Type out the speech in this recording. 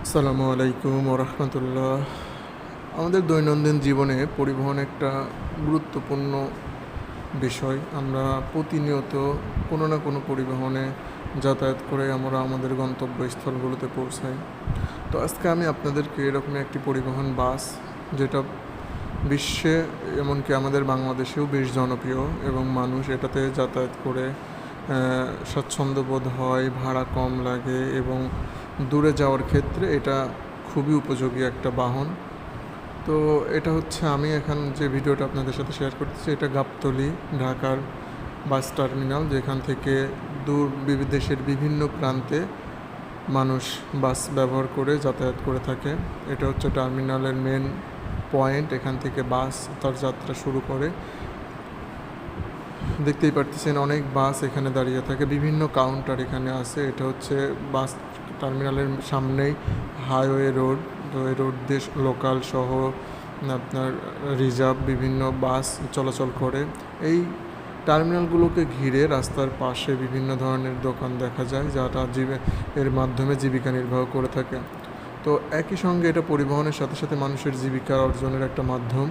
আসসালামু আলাইকুম রহমতুল্লাহ। আমাদের দৈনন্দিন জীবনে পরিবহন একটা গুরুত্বপূর্ণ বিষয়। আমরা প্রতিনিয়ত কোনো না কোনো পরিবহনে যাতায়াত করে আমরা আমাদের গন্তব্যস্থলগুলোতে পৌঁছাই। তো আজকে আমি আপনাদেরকে এরকম একটি পরিবহন বাস, যেটা বিশ্বে এমনকি আমাদের বাংলাদেশেও বেশ জনপ্রিয় এবং মানুষ এটাতে যাতায়াত করে স্বাচ্ছন্দ্য বোধ হয়, ভাড়া কম লাগে এবং দূরে যাওয়ার ক্ষেত্রে এটা খুবই উপযোগী একটা বাহন। তো এটা হচ্ছে আমি এখন যে ভিডিওটা আপনাদের সাথে শেয়ার করতেছি, এটা গাবতলী ঢাকার বাস টার্মিনাল, যেখান থেকে দেশের বিভিন্ন প্রান্তে মানুষ বাস ব্যবহার করে যাতায়াত করে থাকে। এটা হচ্ছে টার্মিনালের মেন পয়েন্ট, এখান থেকে বাস তার যাত্রা শুরু করে। দেখতেই পারতেছেন অনেক বাস এখানে দাঁড়িয়ে থাকে, বিভিন্ন কাউন্টার এখানে আছে। এটা হচ্ছে বাস টার্মিনালের সামনেই হাইওয়ে রোড। তো এই রোড দিয়ে লোকাল সহ আপনার রিজার্ভ বিভিন্ন বাস চলাচল করে। এই টার্মিনালগুলোকে ঘিরে রাস্তার পাশে বিভিন্ন ধরনের দোকান দেখা যায়, যারা এর মাধ্যমে জীবিকা নির্বাহ করে থাকে। তো একই সঙ্গে এটা পরিবহনের সাথে সাথে মানুষের জীবিকা অর্জনের একটা মাধ্যম।